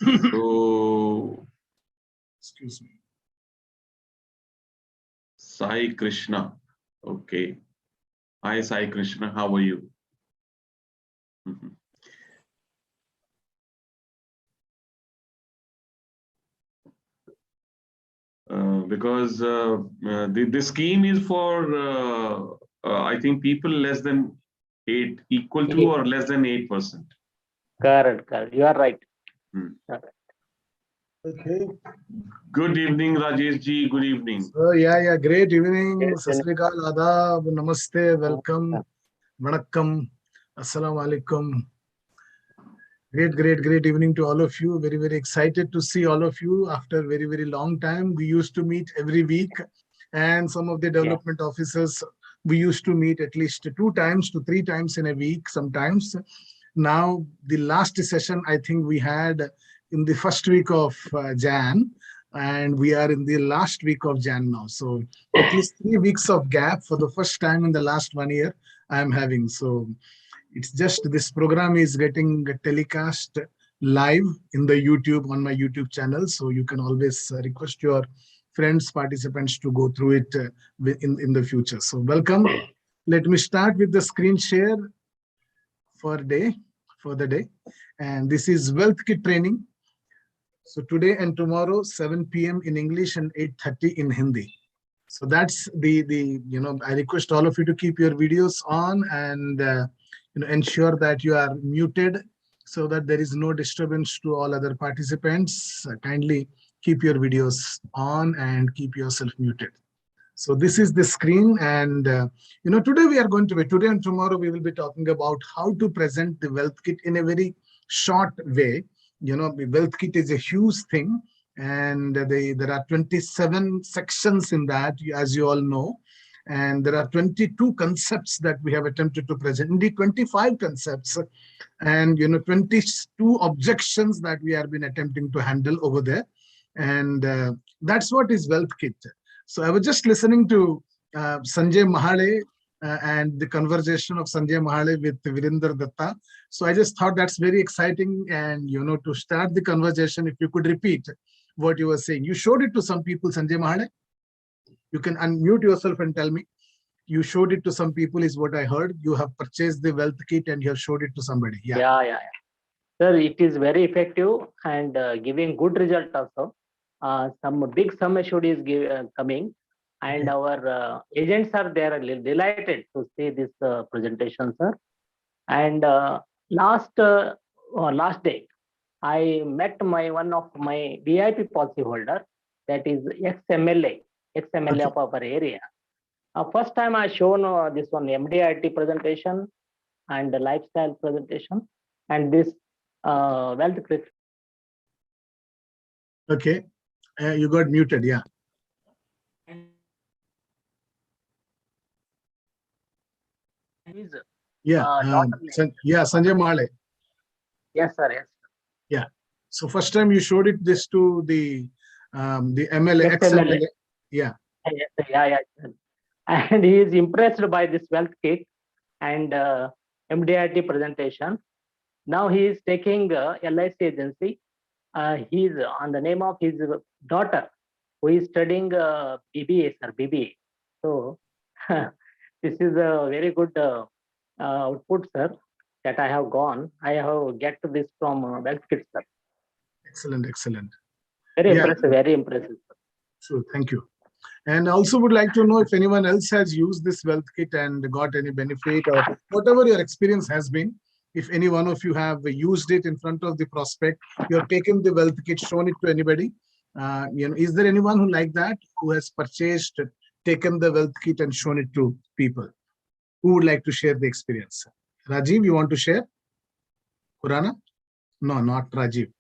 So, excuse me. Sai Krishna. Okay. Hi, Sai Krishna. How are you? Because the scheme is for I think people less than 8, equal to or less than 8%. Correct. You are right. Okay. Good evening, Rajesh ji. Good evening. Yeah. Great evening. Sat Sri Akal, Adab, Namaste, welcome, Vanakkam, Assalamu alaikum. Great evening to all of you. Very excited to see all of you after very long time. We used to meet every week, and some of the development officers, we used to meet at least 2 times to 3 times in a week sometimes. Now, the last session, I think we had in the first week of Jan, and we are in the last week of Jan now. So at least 3 weeks of gap for the first time in the last 1 year I'm having. So it's just this program is getting telecast live in the YouTube, on my YouTube channel. So you can always request your friends, participants to go through it in the future. So welcome. Let me start with the screen share for the day. And this is Wealth Kit training. So today and tomorrow, 7 p.m. in English and 8:30 in Hindi. So that's I request all of you to keep your videos on and ensure that you are muted so that there is no disturbance to all other participants. Kindly keep your videos on and keep yourself muted. So this is the screen, and today and tomorrow we will be talking about how to present the wealth kit in a very short way. The wealth kit is a huge thing, and there are 27 sections in that, as you all know, and there are 22 concepts that we have attempted to present. Indeed, 25 concepts, and 22 objections that we have been attempting to handle over there, and that's what is wealth kit. So I was just listening to Sanjay Mahale and the conversation of Sanjay Mahale with Virender Datta. So I just thought that's very exciting. And, to start the conversation, if you could repeat what you were saying. You showed it to some people, Sanjay Mahale. You can unmute yourself and tell me. You showed it to some people is what I heard. You have purchased the wealth kit and you have showed it to somebody. Yeah. Sir, it is very effective and giving good result also. Some big sum assured is coming, and our agents are there delighted to see this presentation, sir. And last day, I met one of my VIP policy holder, that is ex-MLA of our area. First time I shown this one MDIT presentation and the lifestyle presentation and this wealth kit. Okay, you got muted, yeah. Sanjay Mahale. Yes, sir. Yeah. So first time you showed this to the MLA, ex-MLA. Yeah. And he is impressed by this wealth kit and MDIT presentation. Now he is taking LIC agency. He is on the name of his daughter, who is studying BBA, sir, BBA. So this is a very good output, sir, that I have gone. I have get this from wealth kit, sir. Excellent. Very impressive. Sure, thank you. And also would like to know if anyone else has used this wealth kit and got any benefit, or whatever your experience has been. If any one of you have used it in front of the prospect, you have taken the wealth kit, shown it to anybody. Is there anyone who like that, who has purchased, taken the wealth kit and shown it to people? Who would like to share the experience? Rajiv, you want to share? Khurana? No, not Rajiv.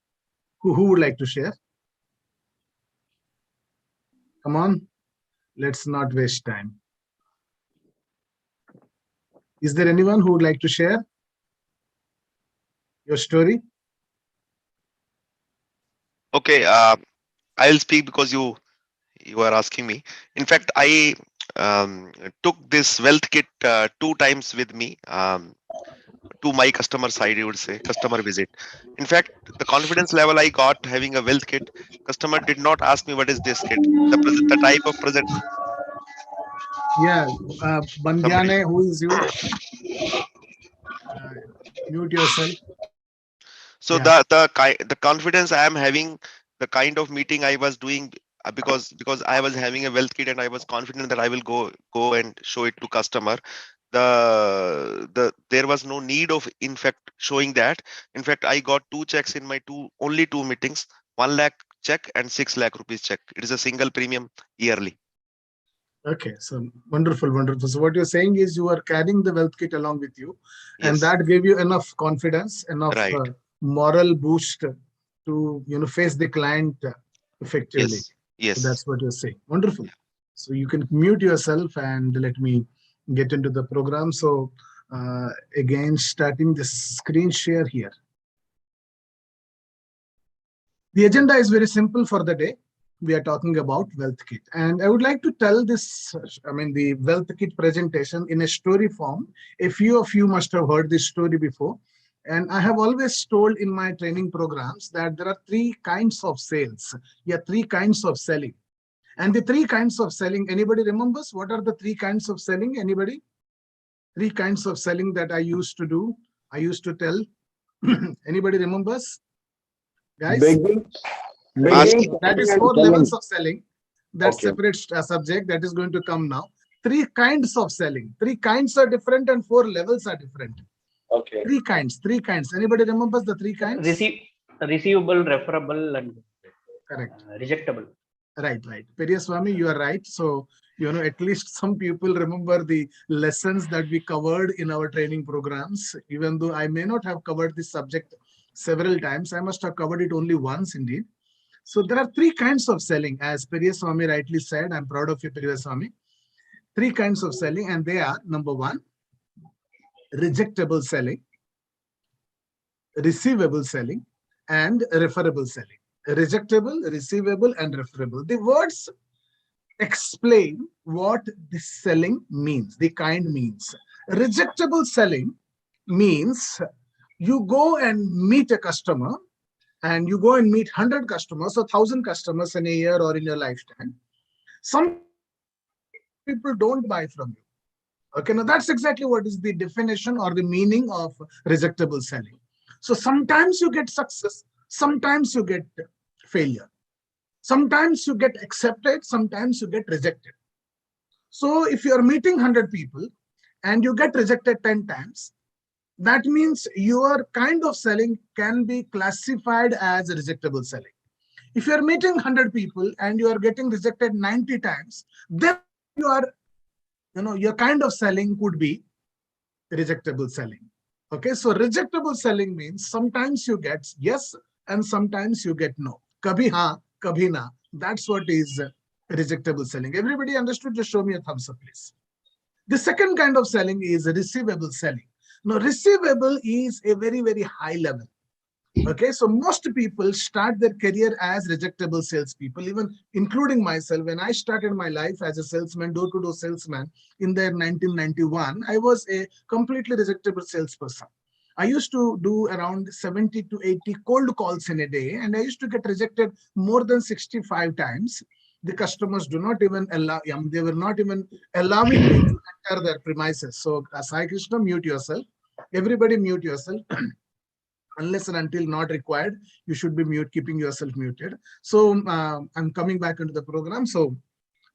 Who would like to share? Come on, let's not waste time. Is there anyone who would like to share your story? Okay, I'll speak because you are asking me. In fact, I took this wealth kit 2 times with me. to my customer side, you would say, customer visit. In fact, the confidence level I got having a wealth kit, customer did not ask me what is this kit, the type of present. Yeah, Somebody. Bandhyane, who is you? Uh, Mute yourself. So Yeah. the confidence I am having, the kind of meeting I was doing, because I was having a wealth kit and I was confident that I will go and show it to customer. There was no need of in fact showing that. In fact, I got two checks in my only two meetings, 1 lakh check and 6 lakh rupees check. It is a single premium yearly. Okay, so wonderful, wonderful. So what you're saying is you are carrying the wealth kit along with you, and Yes, that gave you enough confidence, enough right. moral boost to face the client effectively. Yes, So yes. that's what you're saying. Wonderful. So you can mute yourself and let me get into the program. So again, starting the screen share here. The agenda is very simple for the day. We are talking about wealth kit, and I would like to tell this, the wealth kit presentation in a story form. A few of you must have heard this story before, and I have always told in my training programs that there are three kinds of sales. Yeah, three kinds of selling. And the three kinds of selling, anybody remembers what are the three kinds of selling? Anybody? Three kinds of selling that I used to do, I used to tell. Anybody remembers? Guys? Begging, Ask. begging, That selling, is and 4 selling. levels of selling. That Okay. separates a subject that is going to come now. Three kinds of selling. Three kinds are different and 4 levels are different. Okay. Three kinds. Anybody remembers the three kinds? Receivable, referable, and Correct. rejectable. Right. Periyaswamy, you are right. So, at least some people remember the lessons that we covered in our training programs. Even though I may not have covered this subject several times, I must have covered it only once indeed. So there are three kinds of selling, as Periyaswamy rightly said. I'm proud of you, Periyaswamy. Three kinds of selling, and they are: number one, rejectable selling, receivable selling, and referable selling. Rejectable, receivable, and referable. The words explain what this selling means, the kind means. Rejectable selling means you go and meet a customer, and you go and meet 100 customers or 1,000 customers in a year or in your lifetime. Some people don't buy from you. Okay, now that's exactly what is the definition or the meaning of rejectable selling. So sometimes you get success, sometimes you get failure. Sometimes you get accepted, sometimes you get rejected. So if you're meeting 100 people and you get rejected 10 times, that means your kind of selling can be classified as rejectable selling. If you're meeting 100 people and you are getting rejected 90 times, then you are, your kind of selling could be rejectable selling. Okay, so rejectable selling means sometimes you get yes and sometimes you get no. Kabhi haan, kabhi na. That's what is rejectable selling. Everybody understood? Just show me a thumbs up, please. The second kind of selling is receivable selling. Now, receivable is a very, very high level. Okay, so most people start their career as rejectable salespeople, even including myself. When I started my life as a salesman, door-to-door salesman in the 1991, I was a completely rejectable salesperson. I used to do around 70 to 80 cold calls in a day, and I used to get rejected more than 65 times. The customers do not even allow, they were not even allowing me to enter their premises. So, Sai Krishna, mute yourself. Everybody mute yourself. Unless and until not required, you should be keeping yourself muted. So I'm coming back into the program. So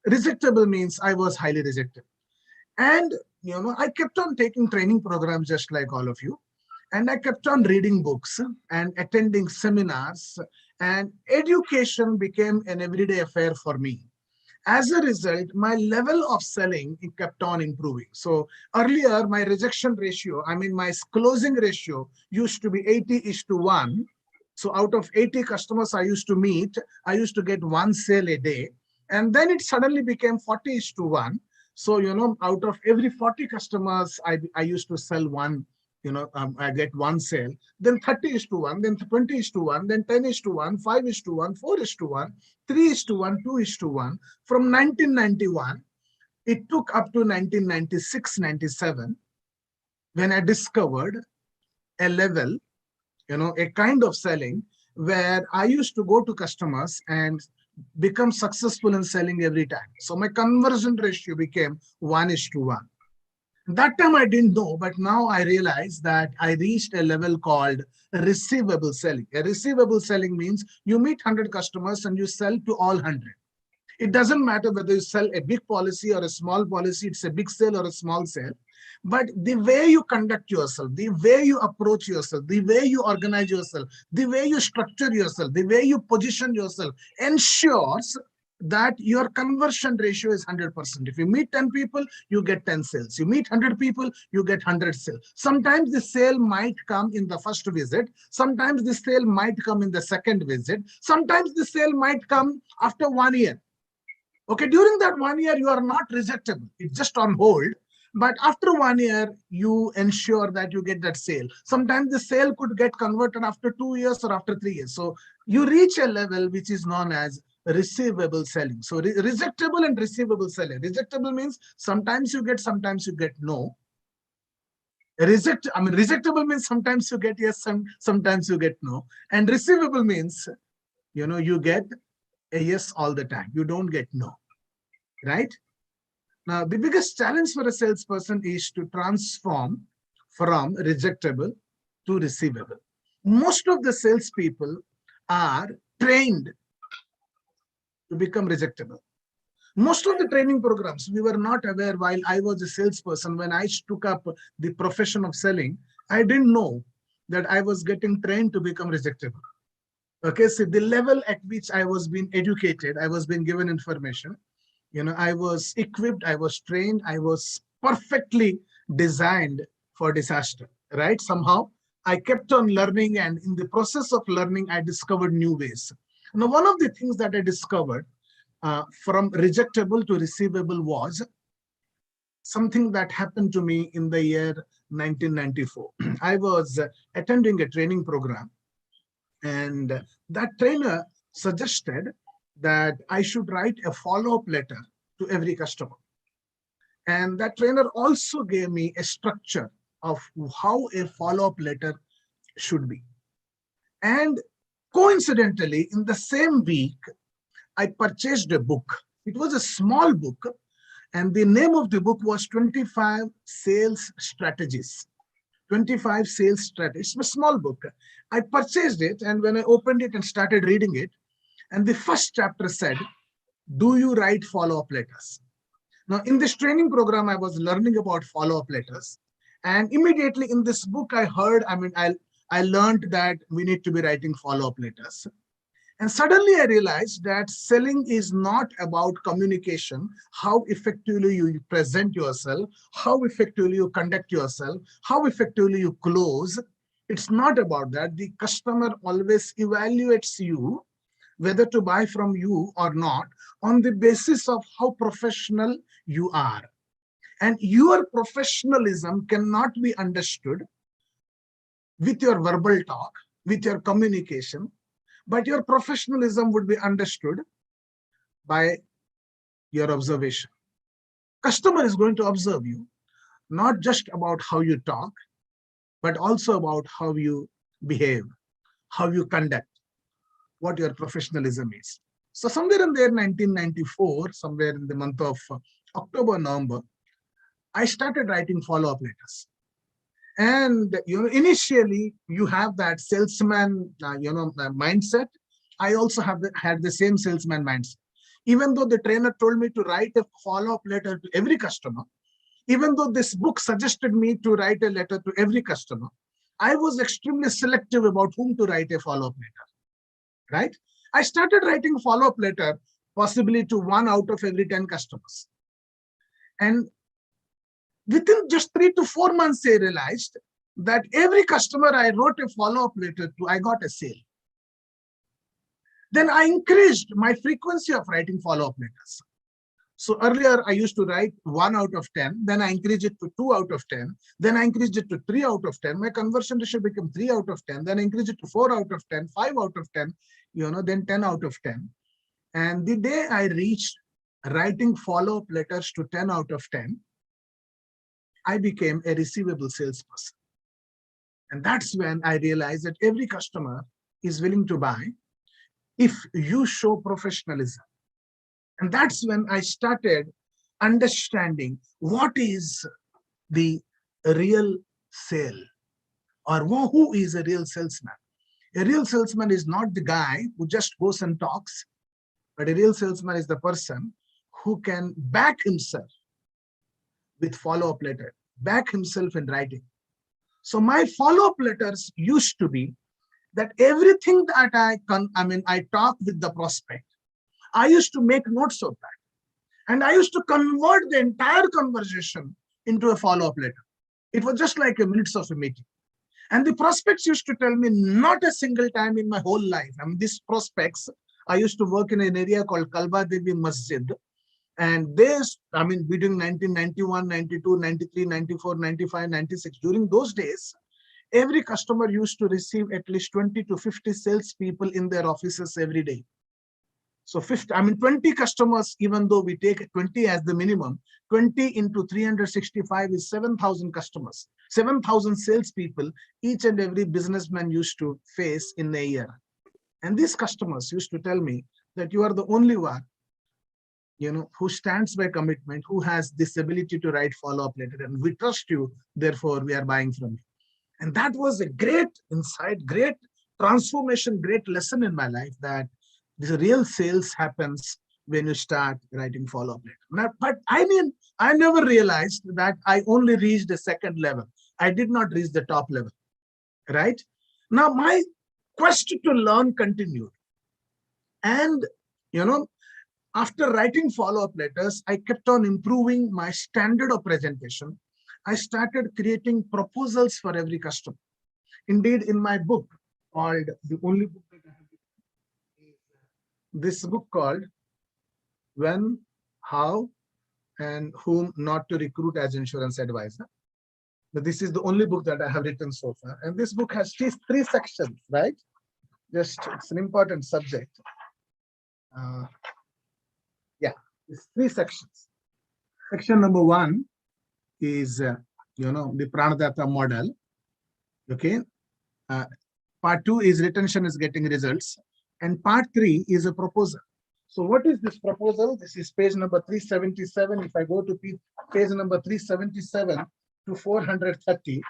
rejectable means I was highly rejected. And, I kept on taking training programs just like all of you. And I kept on reading books and attending seminars, and education became an everyday affair for me. As a result, my level of selling kept on improving. So earlier, my rejection ratio, my closing ratio used to be 80:1. So out of 80 customers I used to meet, I used to get one sale a day. And then it suddenly became 40:1. So, out of every 40 customers, I used to sell one, I get one sale. Then 30:1, then 20:1, then 10:1, 5:1, 4:1, 3:1, 2:1. From 1991, it took up to 1996, 97, when I discovered a level, a kind of selling where I used to go to customers and become successful in selling every time. So my conversion ratio became 1:1. That time I didn't know, but now I realize that I reached a level called receivable selling. A receivable selling means you meet 100 customers and you sell to all 100. It doesn't matter whether you sell a big policy or a small policy, it's a big sale or a small sale. But the way you conduct yourself, the way you approach yourself, the way you organize yourself, the way you structure yourself, the way you position yourself ensures that your conversion ratio is 100%. If you meet 10 people, you get 10 sales. You meet 100 people, you get 100 sales. Sometimes the sale might come in the first visit. Sometimes the sale might come in the second visit. Sometimes the sale might come after 1 year. Okay, during that 1 year, you are not rejectable. It's just on hold. But after 1 year, you ensure that you get that sale. Sometimes the sale could get converted after 2 years or after 3 years. So you reach a level which is known as receivable selling. So rejectable and receivable selling. Rejectable means sometimes you get no. Rejectable means sometimes you get yes, sometimes you get no. And receivable means, you get a yes all the time. You don't get no, right? Now, the biggest challenge for a salesperson is to transform from rejectable to receivable. Most of the salespeople are trained to become rejectable. Most of the training programs, we were not aware while I was a salesperson. When I took up the profession of selling, I didn't know that I was getting trained to become rejectable. Okay, so the level at which I was being educated, I was being given information, I was equipped, I was trained, I was perfectly designed for disaster, right? Somehow I kept on learning, and in the process of learning, I discovered new ways. Now, one of the things that I discovered from rejectable to receivable was something that happened to me in the year 1994. I was attending a training program, and that trainer suggested that I should write a follow-up letter to every customer. And that trainer also gave me a structure of how a follow-up letter should be. And coincidentally, in the same week, I purchased a book. It was a small book, and the name of the book was 25 Sales Strategies. 25 Sales Strategies, a small book. I purchased it, and when I opened it and started reading it, and the first chapter said, do you write follow-up letters? Now, in this training program, I was learning about follow-up letters. And immediately in this book, I learned that we need to be writing follow-up letters. And suddenly I realized that selling is not about communication, how effectively you present yourself, how effectively you conduct yourself, how effectively you close. It's not about that. The customer always evaluates you, whether to buy from you or not, on the basis of how professional you are. And your professionalism cannot be understood with your verbal talk, with your communication, but your professionalism would be understood by your observation. Customer is going to observe you, not just about how you talk, but also about how you behave, how you conduct, what your professionalism is. So somewhere in there, 1994, somewhere in the month of October, November, I started writing follow-up letters. And initially you have that salesman mindset. I also had the same salesman mindset. Even though the trainer told me to write a follow-up letter to every customer, even though this book suggested me to write a letter to every customer, I was extremely selective about whom to write a follow-up letter, right? I started writing follow-up letter possibly to 1 out of every 10 customers. And within just 3 to 4 months, I realized that every customer I wrote a follow-up letter to, I got a sale. Then I increased my frequency of writing follow-up letters. So earlier I used to write 1 out of 10, then I increased it to 2 out of 10, then I increased it to 3 out of 10. My conversion ratio became 3 out of 10, then I increased it to 4 out of 10, 5 out of 10, then 10 out of 10. And the day I reached writing follow-up letters to 10 out of 10, I became a receivable salesperson. And that's when I realized that every customer is willing to buy if you show professionalism. And that's when I started understanding what is the real sale, or who is a real salesman. A real salesman is not the guy who just goes and talks, but a real salesman is the person who can back himself with follow-up letter, back himself in writing. So my follow-up letters used to be that everything that I talk with the prospect, I used to make notes of that. And I used to convert the entire conversation into a follow-up letter. It was just like a minutes of a meeting. And the prospects used to tell me not a single time in my whole life. I mean, these prospects, I used to work in an area called Kalba Devi Masjid. And this, I mean, between 1991, 92, 93, 94, 95, 96, during those days, every customer used to receive at least 20 to 50 salespeople in their offices every day. So 20 customers, even though we take 20 as the minimum, 20 into 365 is 7,000 customers, 7,000 salespeople, each and every businessman used to face in a year. And these customers used to tell me that you are the only one, who stands by commitment, who has this ability to write follow-up letter, and we trust you, therefore we are buying from you. And that was a great insight, great transformation, great lesson in my life, that this real sales happens when you start writing follow-up letter. But I never realized that I only reached the second level. I did not reach the top level, right? Now my quest to learn continued. And, after writing follow-up letters, I kept on improving my standard of presentation. I started creating proposals for every customer. Indeed, in my book called, the only book that I have written is this book called When, How, and Whom Not to Recruit as Insurance Advisor. But this is the only book that I have written so far. And this book has three sections, right? Just, it's an important subject. It's three sections. Section number 1 is, the Pranadatta model. Okay. Part 2 is retention is getting results. And part 3 is a proposal. So what is this proposal? This is page number 377. If I go to page number 377 to 430,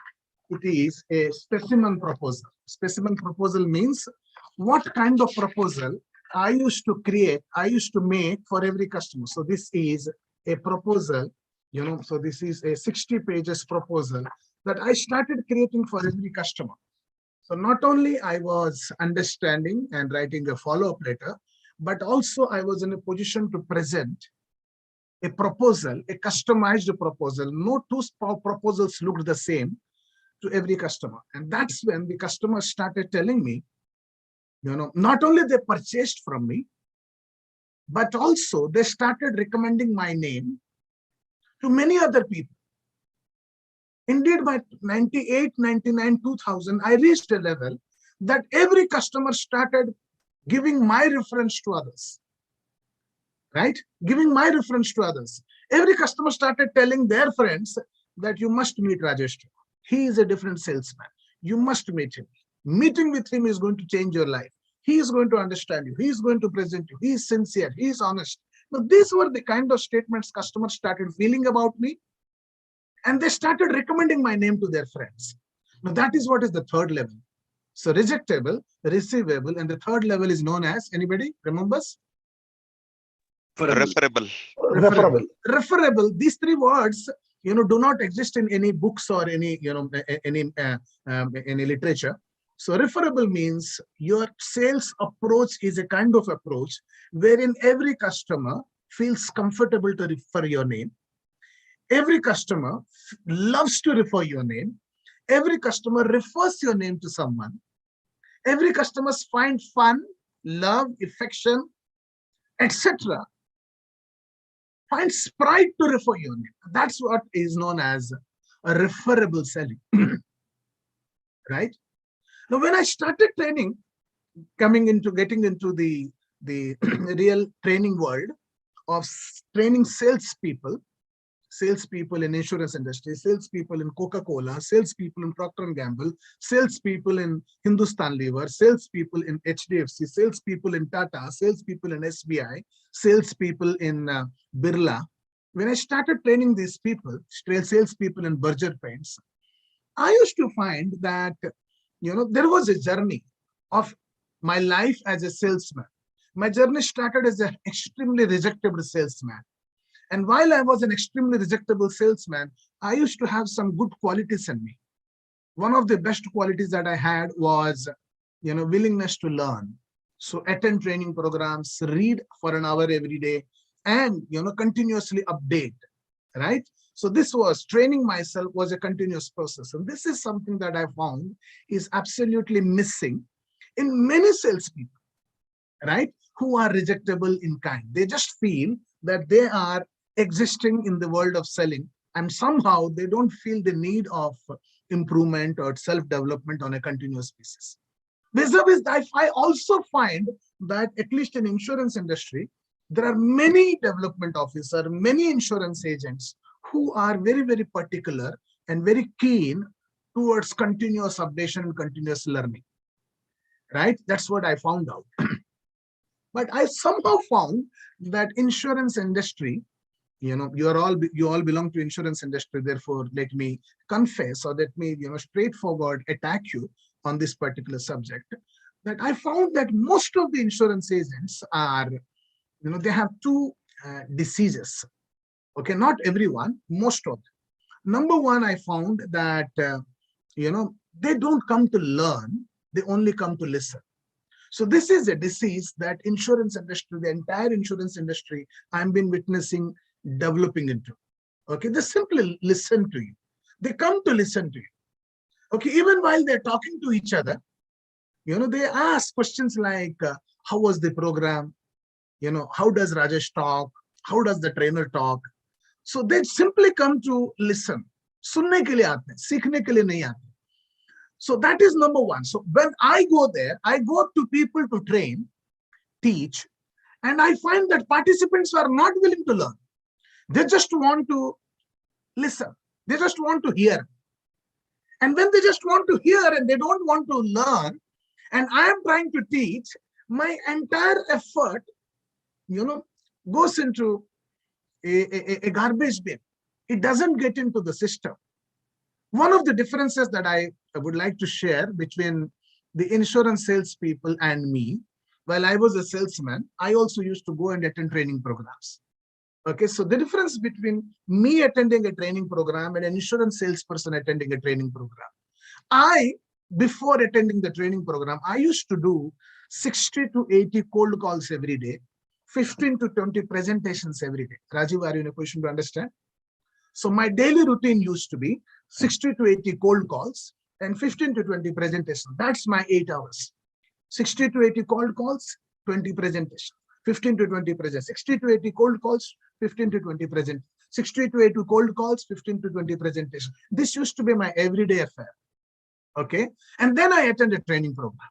it is a specimen proposal. Specimen proposal means what kind of proposal I used to create, I used to make for every customer. So this is a proposal, so this is a 60 pages proposal that I started creating for every customer. So not only I was understanding and writing a follow-up letter, but also I was in a position to present a proposal, a customized proposal. No two proposals looked the same to every customer. And that's when the customer started telling me, not only they purchased from me, but also they started recommending my name to many other people. Indeed, by 98, 99, 2000, I reached a level that every customer started giving my reference to others, right? Giving my reference to others. Every customer started telling their friends that you must meet Rajesh. He is a different salesman. You must meet him. Meeting with him is going to change your life. He is going to understand you. He is going to present you. He is sincere. He is honest. Now, these were the kind of statements customers started feeling about me. And they started recommending my name to their friends. Now, that is what is the third level. So rejectable, receivable, and the third level is known as, anybody remembers? Referable. Referable. These three words, do not exist in any books or any, any literature. So referable means your sales approach is a kind of approach wherein every customer feels comfortable to refer your name. Every customer loves to refer your name. Every customer refers your name to someone. Every customer finds fun, love, affection, etc. Finds pride to refer your name. That's what is known as a referable selling. Right? Now, when I started training, getting into the real training world of training salespeople, salespeople in insurance industry, salespeople in Coca-Cola, salespeople in Procter & Gamble, salespeople in Hindustan Lever, salespeople in HDFC, salespeople in Tata, salespeople in SBI, salespeople in Birla. When I started training these people, salespeople in Berger Paints, I used to find that, there was a journey of my life as a salesman. My journey started as an extremely rejectable salesman. And while I was an extremely rejectable salesman, I used to have some good qualities in me. One of the best qualities that I had was, willingness to learn. So attend training programs, read for an hour every day, and, continuously update, right? So this was training myself was a continuous process. And this is something that I found is absolutely missing in many salespeople, right? Who are rejectable in kind. They just feel that they are existing in the world of selling, and somehow they don't feel the need of improvement or self-development on a continuous basis. Vis-a-vis, I also find that at least in insurance industry, there are many development officers, many insurance agents who are very, very particular and very keen towards continuous updation and continuous learning, right? That's what I found out. But I somehow found that insurance industry, you all belong to insurance industry. Therefore, let me confess, or let me, straightforward attack you on this particular subject. That I found that most of the insurance agents are, they have two diseases. Okay, not everyone, most of them. Number one, I found that, they don't come to learn, they only come to listen. So this is a disease that insurance industry, the entire insurance industry, I've been witnessing developing into. Okay, they simply listen to you. They come to listen to you. Okay, even while they're talking to each other, they ask questions like, how was the program? How does Rajesh talk? How does the trainer talk? So they simply come to listen. सुनने के लिए आते हैं, सीखने के लिए नहीं आते. So that is number one. So when I go there, I go to people to train, teach, and I find that participants are not willing to learn. They just want to listen. They just want to hear. And when they just want to hear and they don't want to learn, and I am trying to teach, my entire effort, goes into a garbage bin. It doesn't get into the system. One of the differences that I would like to share between the insurance salespeople and me, while I was a salesman, I also used to go and attend training programs. Okay, so the difference between me attending a training program and an insurance salesperson attending a training program, before attending the training program, I used to do 60 to 80 cold calls every day, 15 to 20 presentations every day. Rajiv, are you in a position to understand? So my daily routine used to be 60 to 80 cold calls and 15 to 20 presentations. That's my 8 hours. 60 to 80 cold calls, 20 presentations. 15 to 20 presentations. 60 to 80 cold calls, 15 to 20 presentations. 60 to 80 cold calls, 15 to 20 presentations. This used to be my everyday affair. Okay. And then I attend a training program.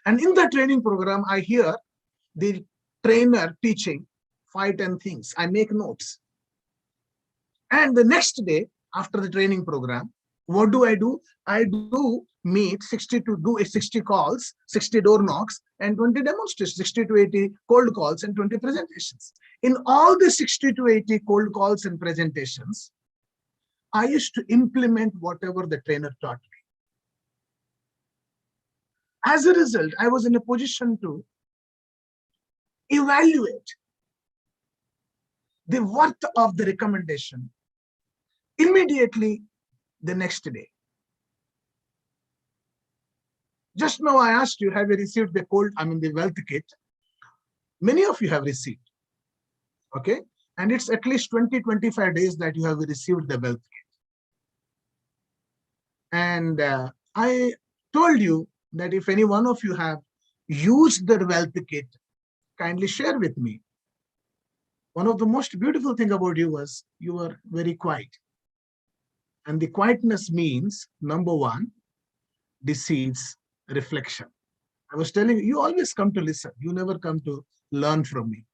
And in the training program, I hear the trainer teaching 5-10 things. I make notes. And the next day, after the training program, what do? I do meet 60 calls, 60 door knocks, and 20 demonstrations, 60 to 80 cold calls and 20 presentations. In all the 60 to 80 cold calls and presentations, I used to implement whatever the trainer taught me. As a result, I was in a position to evaluate the worth of the recommendation immediately the next day. Just now I asked you, have you received the the wealth kit? Many of you have received. Okay. And it's at least 20-25 days that you have received the wealth kit. And I told you that if any one of you have used the wealth kit, kindly share with me. One of the most beautiful thing about you was you were very quiet. And the quietness means, number one, deceives reflection. I was telling you, you always come to listen. You never come to learn from me.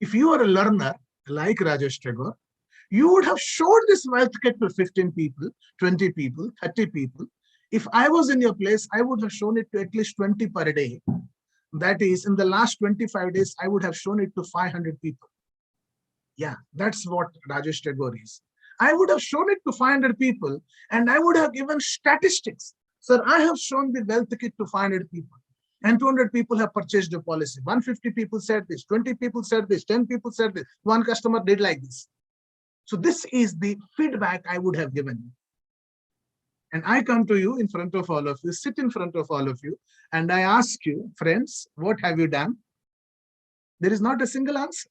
If you are a learner like Rajesh Tagore, You would have showed this wealth kit to 15 people, 20 people, 30 people. If I was in your place, I would have shown it to at least 20 per day. That is, in the last 25 days, I would have shown it to 500 people. Yeah, that's what Rajesh Tagore is. I would have shown it to 500 people and I would have given statistics. Sir, I have shown the wealth kit to 500 people and 200 people have purchased the policy. 150 people said this, 20 people said this, 10 people said this, one customer did like this. So this is the feedback I would have given you. And I come to you in front of all of you, sit in front of all of you, and I ask you, friends, what have you done? There is not a single answer,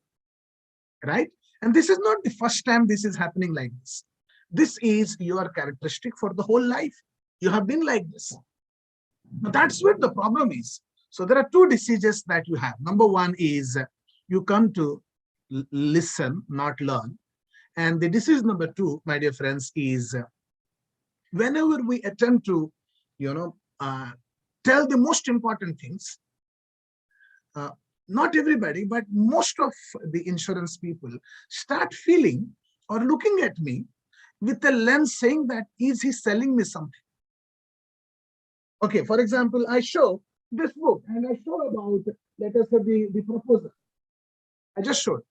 right? And this is not the first time this is happening like this. This is your characteristic for the whole life. You have been like this. But that's where the problem is. So there are two diseases that you have. Number one is you come to listen, not learn. And the disease number two, my dear friends, is whenever we attempt to, tell the most important things, not everybody, but most of the insurance people start feeling or looking at me with a lens saying that, is he selling me something? Okay, for example, I show this book and I show about, let us say, the proposal. I just showed.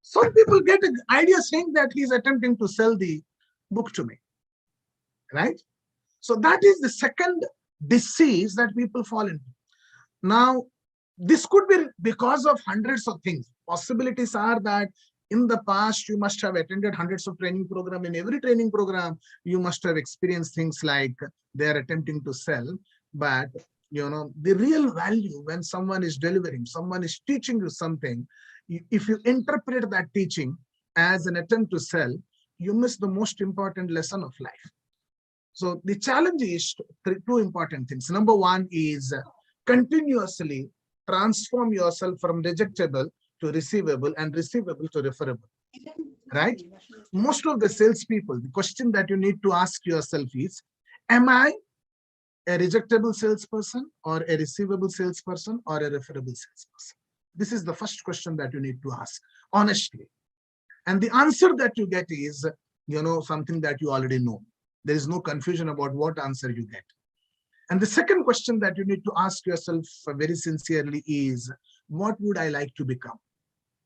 Some people get an idea saying that he's attempting to sell the book to me, right? So that is the second disease that people fall into. Now, this could be because of hundreds of things. Possibilities are that in the past, you must have attended hundreds of training programs. In every training program, you must have experienced things like they're attempting to sell. But, the real value when someone is delivering, someone is teaching you something, if you interpret that teaching as an attempt to sell, you miss the most important lesson of life. So the challenge is two important things. Number one is continuously transform yourself from rejectable to receivable and receivable to referable, right? Most of the salespeople, the question that you need to ask yourself is, am I a rejectable salesperson or a receivable salesperson or a referable salesperson? This is the first question that you need to ask, honestly. And the answer that you get is, something that you already know. There is no confusion about what answer you get. And the second question that you need to ask yourself very sincerely is, what would I like to become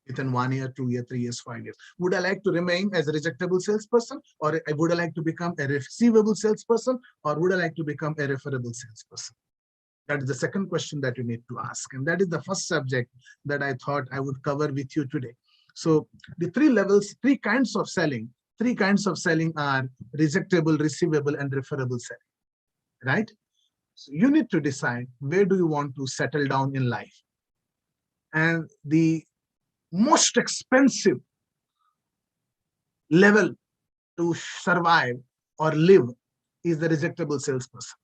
within 1 year, 2 years, 3 years, 5 years? Would I like to remain as a rejectable salesperson, or would I like to become a receivable salesperson, or would I like to become a referable salesperson? That is the second question that you need to ask. And that is the first subject that I thought I would cover with you today. So the three levels, three kinds of selling are rejectable, receivable, and referable selling, right? So you need to decide, where do you want to settle down in life? And the most expensive level to survive or live is the rejectable salesperson.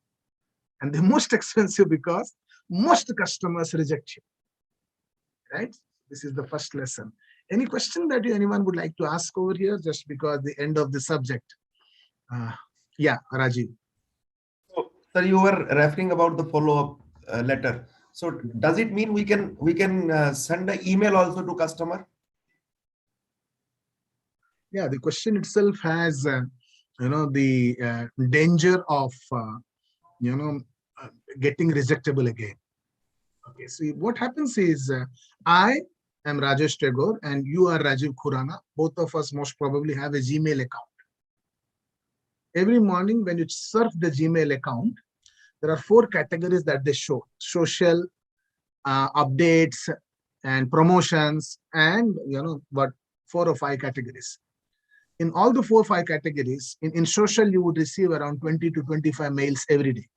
And the most expensive because most customers reject you, right? This is the first lesson. Any question that anyone would like to ask over here, just because the end of the subject? Yeah, Rajiv. So, sir, you were referring about the follow-up letter. So does it mean we can send an email also to customer? Yeah, the question itself has, the danger of, getting rejectable again. Okay, so what happens is, I am Rajesh Tagore and you are Rajiv Khurana. Both of us most probably have a Gmail account. Every morning when you surf the Gmail account, there are 4 categories that they show: social, updates, and promotions, and 4 or 5 categories. In all the 4 or 5 categories, in social, you would receive around 20 to 25 mails every day.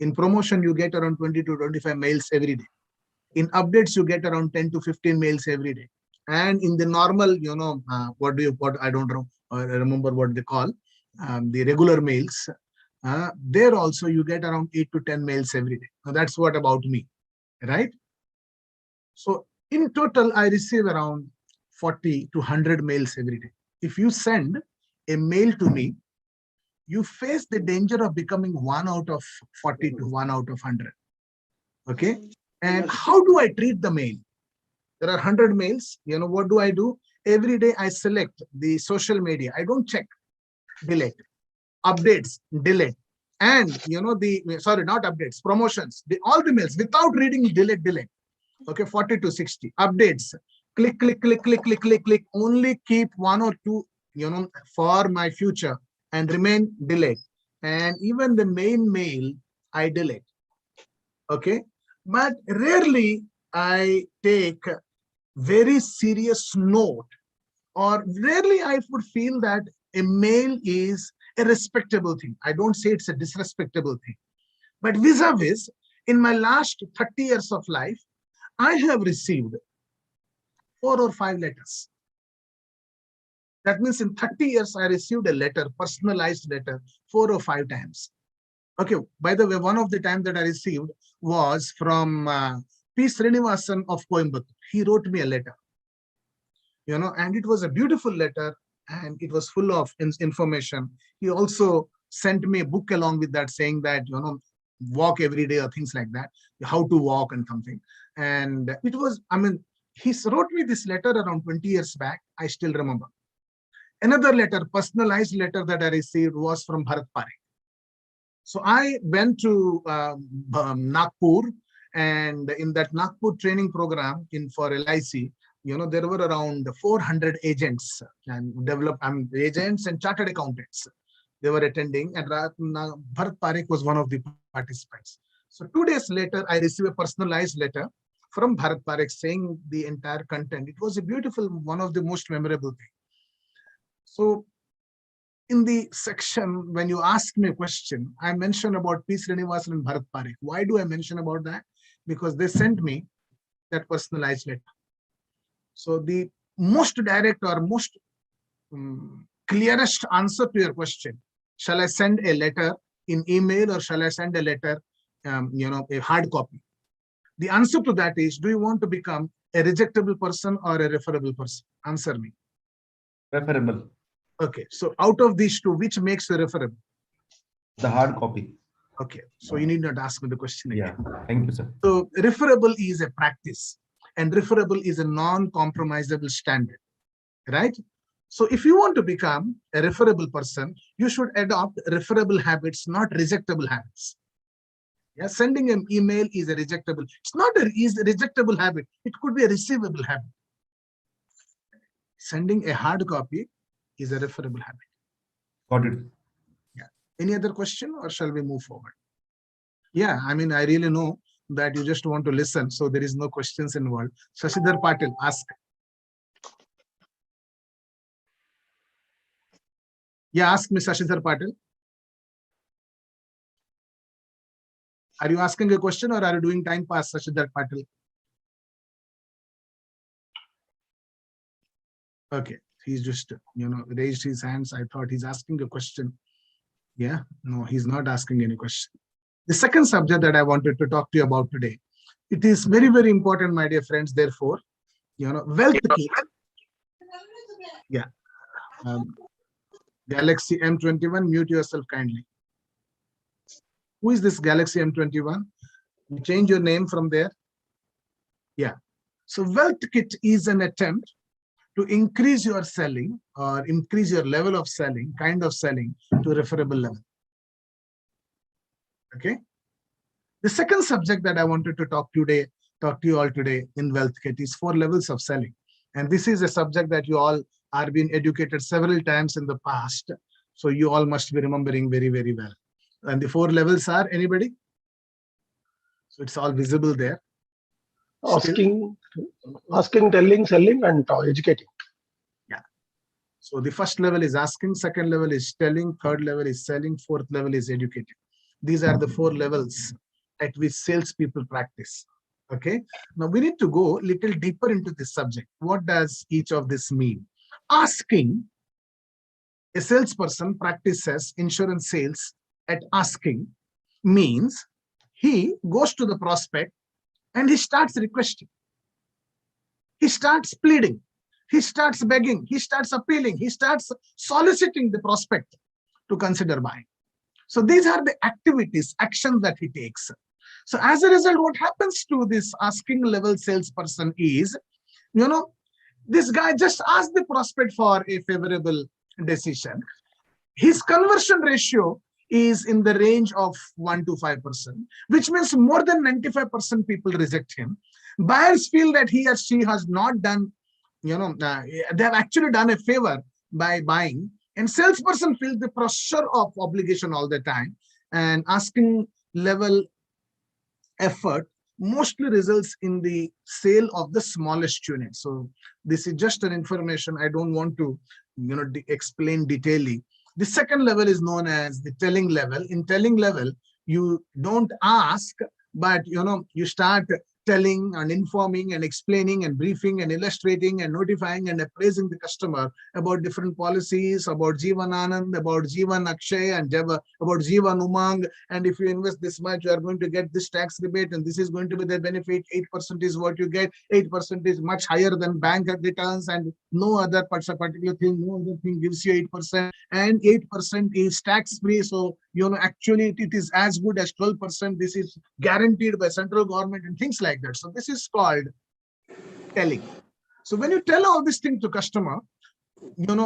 In promotion, you get around 20 to 25 mails every day. In updates, you get around 10 to 15 mails every day. And in the normal, I don't know, I remember what they call, the regular mails, there also you get around 8 to 10 mails every day. Now that's what about me, right? So in total, I receive around 40 to 100 mails every day. If you send a mail to me, you face the danger of becoming 1 out of 40 to 1 out of 100. Okay. And how do I treat the mail? There are 100 mails. What do I do? every day I select the social media. I don't check, delete. Updates, delete. And sorry, not updates, promotions, all the mails without reading, delete. Okay, 40 to 60 updates. Click, click, click, click, click, click, click. Only keep one or two, for my future, and remain delete. And even the main mail, I delete. Okay, but rarely I take very serious note, or rarely I would feel that a mail is a respectable thing. I don't say it's a disrespectable thing, but vis-a-vis, in my last 30 years of life, I have received 4 or 5 letters. That means in 30 years, I received a letter, personalized letter, 4 or 5 times. Okay, by the way, one of the time that I received was from P. Srinivasan of Coimbatore. He wrote me a letter, and it was a beautiful letter, and it was full of information. He also sent me a book along with that, saying that, walk every day or things like that, how to walk and something. And it was, he wrote me this letter around 20 years back. I still remember. Another letter, personalized letter that I received was from Bharat Parekh. So I went to Nagpur, and in that Nagpur training program for LIC, there were around 400 agents and agents and chartered accountants. They were attending, and Bharat Parekh was one of the participants. So 2 days later, I received a personalized letter from Bharat Parekh saying the entire content. It was a beautiful, one of the most memorable things. So in the section, when you ask me a question, I mentioned about P. Srinivasan and Bharat Parekh. Why do I mention about that? Because they sent me that personalized letter. So the most direct or most clearest answer to your question, shall I send a letter in email or shall I send a letter, a hard copy? The answer to that is, do you want to become a rejectable person or a referable person? Answer me. Referable. Okay, so out of these two, which makes you referable? The hard copy. Okay, so you need not ask me the question again. Yeah, thank you, sir. So referable is a practice, and referable is a non-compromisable standard, right? So if you want to become a referable person, you should adopt referable habits, not rejectable habits. Yeah, sending an email is a rejectable. It's not a rejectable habit. It could be a receivable habit. Sending a hard copy is a referable habit. Got it. Yeah. Any other question, or shall we move forward? Yeah, I really know that you just want to listen, so there is no questions involved. Shashidhar Patil, ask. Yeah, ask me, Shashidhar Patil. Are you asking a question or are you doing time pass, Shashidhar Patil? Okay, he's just, raised his hands. I thought he's asking a question. Yeah, no, he's not asking any question. The second subject that I wanted to talk to you about today, it is very, very important, my dear friends. Therefore, wealth key. Yeah. Galaxy M21, mute yourself kindly. Who is this Galaxy M21? You change your name from there. Yeah. So Wealth Kit is an attempt to increase your selling or increase your level of selling, kind of selling, to a referable level. Okay. The second subject that I wanted to talk to you all today in Wealth Kit is 4 levels of selling. And this is a subject that you all are being educated several times in the past. So you all must be remembering very, very well. And the 4 levels are, anybody? So it's all visible there. Asking, telling, selling, and educating. Yeah. So the first level is asking, second level is telling, third level is selling, fourth level is educating. These are the 4 levels at which salespeople practice. Okay. Now we need to go a little deeper into this subject. What does each of this mean? Asking, a salesperson practices insurance sales at asking, means he goes to the prospect and he starts requesting. He starts pleading. He starts begging. He starts appealing. He starts soliciting the prospect to consider buying. So these are the activities, actions that he takes. So as a result, what happens to this asking level salesperson is, This guy just asked the prospect for a favorable decision. His conversion ratio is in the range of 1 to 5%, which means more than 95% people reject him. Buyers feel that he or she has not done, they have actually done a favor by buying, and salesperson feels the pressure of obligation all the time, and asking level effort mostly results in the sale of the smallest unit. So this is just an information. I don't want to explain detailedly. The second level is known as the telling level. In telling level, you don't ask, but you start telling and informing and explaining and briefing and illustrating and notifying and appraising the customer about different policies, about Jeevan Anand, about Jeevan Akshay, and about Jeevan Umang. And if you invest this much, you are going to get this tax rebate, and this is going to be the benefit. 8% is what you get. 8% is much higher than bank returns, and no other particular thing, no other thing gives you 8%, and 8% is tax free. So actually it is as good as 12%. This is guaranteed by central government and things like that. So this is called telling. So when you tell all this thing to customer,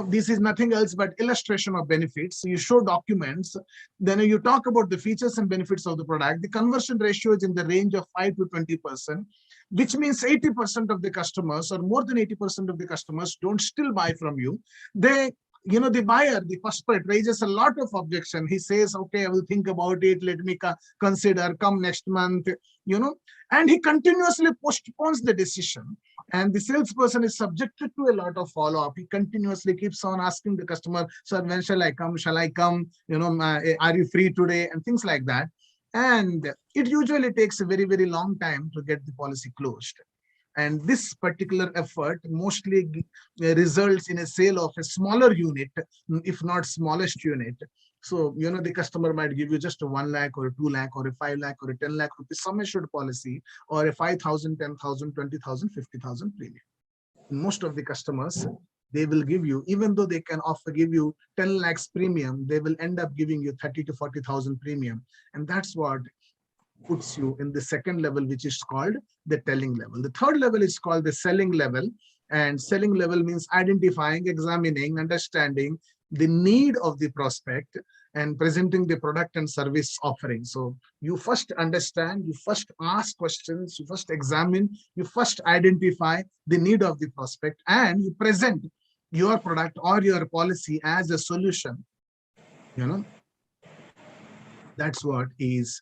this is nothing else but illustration of benefits. So you show documents, then you talk about the features and benefits of the product. The conversion ratio is in the range of 5 to 20%, which means 80% of the customers, or more than 80% of the customers, don't still buy from you. The buyer, the prospect, raises a lot of objection. He says, okay, I will think about it. Let me consider, come next month, and he continuously postpones the decision. And the salesperson is subjected to a lot of follow-up. He continuously keeps on asking the customer, sir, when shall I come? Shall I come? Are you free today? And things like that. And it usually takes a very, very long time to get the policy closed. And this particular effort mostly results in a sale of a smaller unit, if not smallest unit. So, the customer might give you just a 1 lakh or a 2 lakh or a 5 lakh or a 10 lakh rupees sum assured policy, or a 5,000, 10,000, 20,000, 50,000 premium. Most of the customers, they will give you, even though they can give you 10 lakhs premium, they will end up giving you 30 to 40,000 premium. And that's what puts you in the second level, which is called the telling level. The third level is called the selling level. And selling level means identifying, examining, understanding the need of the prospect and presenting the product and service offering. So you first understand, you first ask questions, you first examine, you first identify the need of the prospect, and you present your product or your policy as a solution. That's what is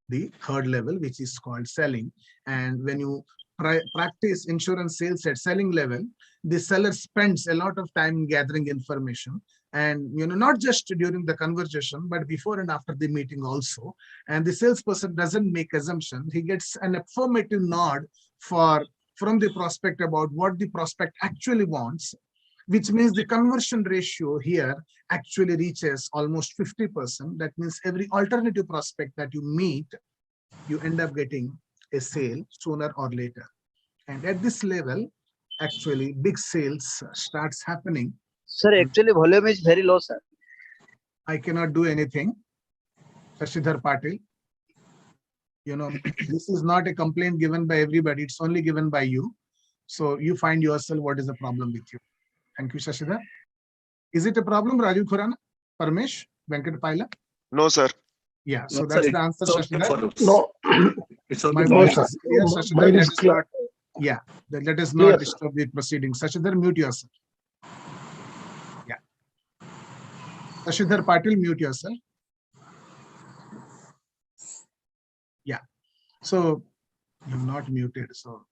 the third level, which is called selling. And when you practice insurance sales at selling level, the seller spends a lot of time gathering information, and not just during the conversation, but before and after the meeting also. And the salesperson doesn't make assumption. He gets an affirmative nod from the prospect about what the prospect actually wants, which means the conversion ratio here actually reaches almost 50%. That means every alternative prospect that you meet, you end up getting a sale sooner or later. And at this level, actually big sales starts happening. Sir, actually volume is very low, sir. I cannot do anything. Shashidhar Patil, this is not a complaint given by everybody. It's only given by you. So you find yourself what is the problem with you. Thank you, Shashidhar. Is it a problem, Raju Khurana, Parmesh, Venkat Paila? No, sir. Yeah, so that's the answer, Shashidhar. No, It's okay. no, sir. Mine is clear. Yeah, let us not disturb the proceedings. Shashidhar, mute yourself. Yeah. Shashidhar Patil, mute yourself. Yeah. So you're not muted, so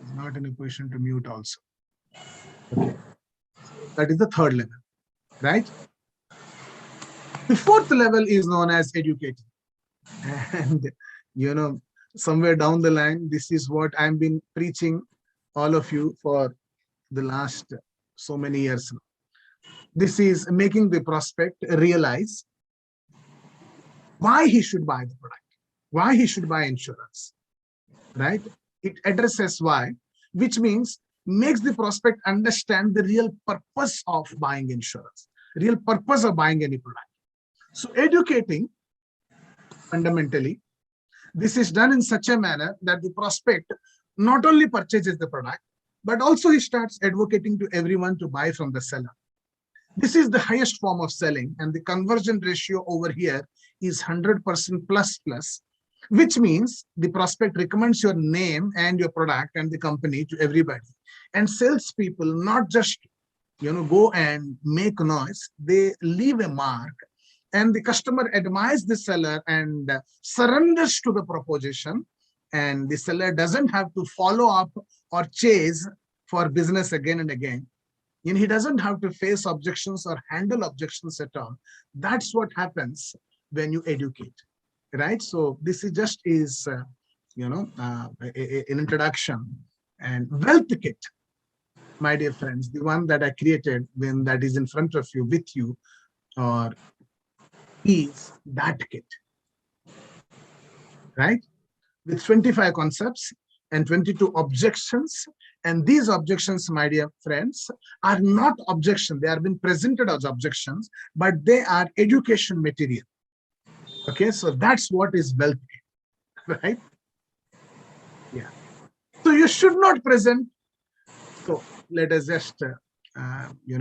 it's not in a position to mute also. Okay. That is the third level, right? The fourth level is known as educating. And somewhere down the line, this is what I've been preaching all of you for the last so many years now. This is making the prospect realize why he should buy the product, why he should buy insurance, right? It addresses why, which means makes the prospect understand the real purpose of buying insurance, real purpose of buying any product. So educating, fundamentally, this is done in such a manner that the prospect not only purchases the product, but also he starts advocating to everyone to buy from the seller. This is the highest form of selling, and the conversion ratio over here is 100% plus plus, which means the prospect recommends your name and your product and the company to everybody. And salespeople not just go and make noise, they leave a mark, and the customer admires the seller and surrenders to the proposition, and the seller doesn't have to follow up or chase for business again and again. He doesn't have to face objections or handle objections at all. That's what happens when you educate, right? So this is just an introduction. And wealth kit, my dear friends, the one that I created, when that is in front of you, with you, or is that kit, right? With 25 concepts and 22 objections. And these objections, my dear friends, are not objections. They are being presented as objections, but they are education material. Okay, so that's what is wealth kit, right? Yeah. So you should not present. So let us just,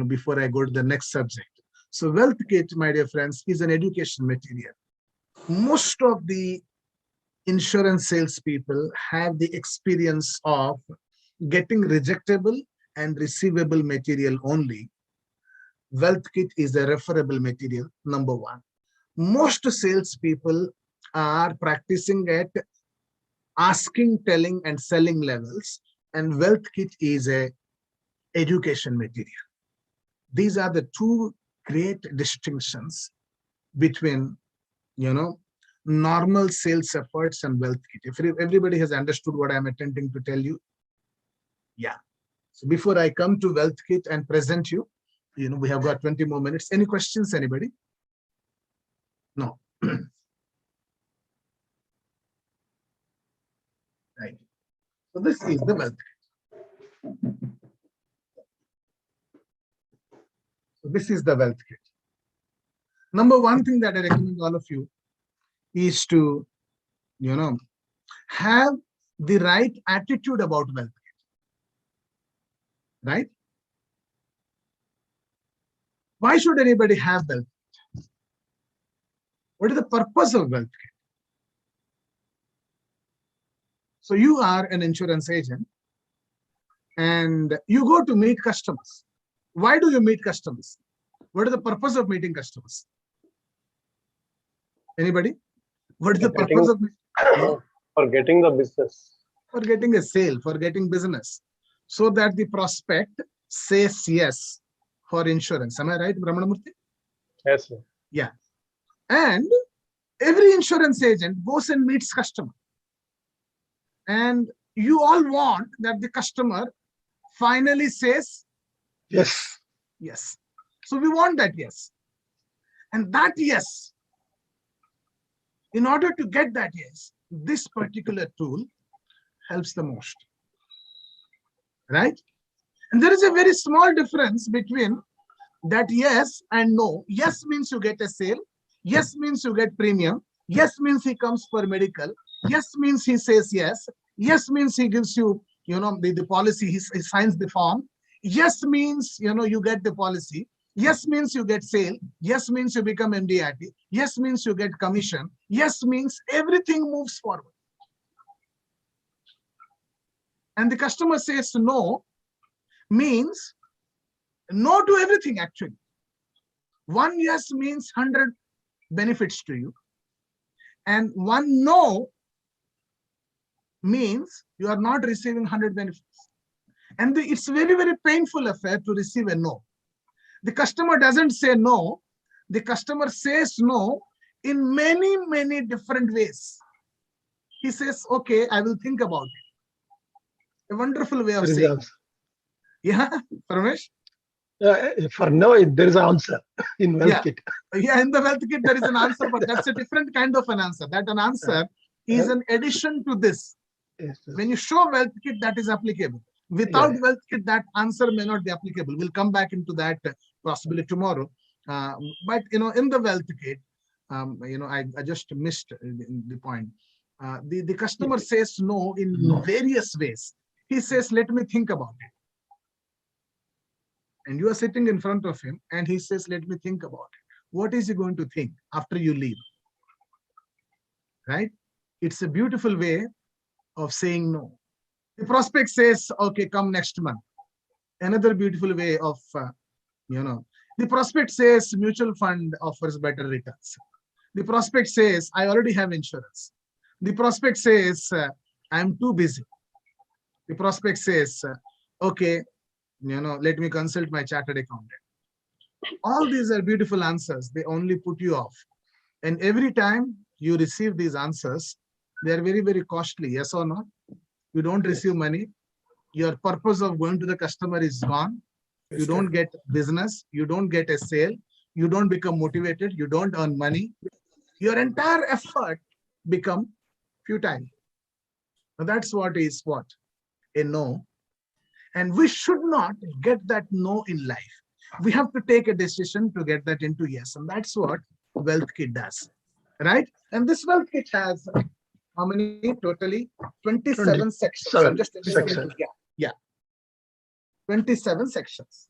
before I go to the next subject. So wealth kit, my dear friends, is an education material. Most of the insurance salespeople have the experience of getting rejectable and receivable material only. Wealth kit is a referable material, number one. Most salespeople are practicing at asking, telling, and selling levels, and wealth kit is a education material. These are the two great distinctions between, normal sales efforts and wealth kit. If everybody has understood what I'm attempting to tell you, yeah. So before I come to wealth kit and present you, we have got 20 more minutes. Any questions, anybody? No. Right. So this is the wealth kit. So this is the wealth kit. Number one thing that I recommend all of you is to, have the right attitude about wealth kit, right? Why should anybody have wealth kit? What is the purpose of wealth kit? So you are an insurance agent and you go to meet customers. Why do you meet customers? What is the purpose of meeting customers? Anybody? What is the purpose of for getting the business? For getting a sale, for getting business, so that the prospect says yes for insurance. Am I right, Brahmanamurthy? Yes, sir. Yeah. And every insurance agent goes and meets customer. And you all want that the customer finally says Yes. yes. So we want that yes. And that yes, in order to get that yes, this particular tool helps the most, right? And there is a very small difference between that yes and no. Yes means you get a sale. Yes means you get premium. Yes means he comes for medical. Yes means he says yes. Yes means he gives you, the policy, he signs the form. Yes means, you get the policy. Yes means you get sale. Yes means you become MDRT. Yes means you get commission. Yes means everything moves forward. And the customer says no means no to everything actually. One yes means 100 benefits to you. And one no means you are not receiving 100 benefits. And it's very, very painful affair to receive a no. The customer doesn't say no. The customer says no in many, many different ways. He says, okay, I will think about it. A wonderful way of saying. Yeah, Paramesh? For no, there is an answer in wealth kit. Yeah, in the wealth kit, there is an answer, but that's a different kind of an answer. That an answer is an addition to this. Yes, When you show wealth kit, that is applicable. Without wealth kit, that answer may not be applicable. We'll come back into that possibly tomorrow. But in the wealth kit, I just missed the point. The customer says no in various ways. He says, let me think about it. and you are sitting in front of him and he says, let me think about it. What is he going to think after you leave? Right? It's a beautiful way of saying no. The prospect says, okay, come next month. Another beautiful way of, the prospect says mutual fund offers better returns. The prospect says, I already have insurance. The prospect says, I'm too busy. The prospect says, okay, let me consult my chartered accountant. All these are beautiful answers. They only put you off. And every time you receive these answers, they are very, very costly. Yes or no? You don't receive money. Your purpose of going to the customer is gone. You don't get business. You don't get a sale. You don't become motivated. You don't earn money. Your entire effort become futile. Now that's what is what? A no. And we should not get that no in life. We have to take a decision to get that into yes. And that's what Wealth Kit does. Right? And this Wealth Kit has how many totally? 27 sections. I'm just section. yeah. 27 sections.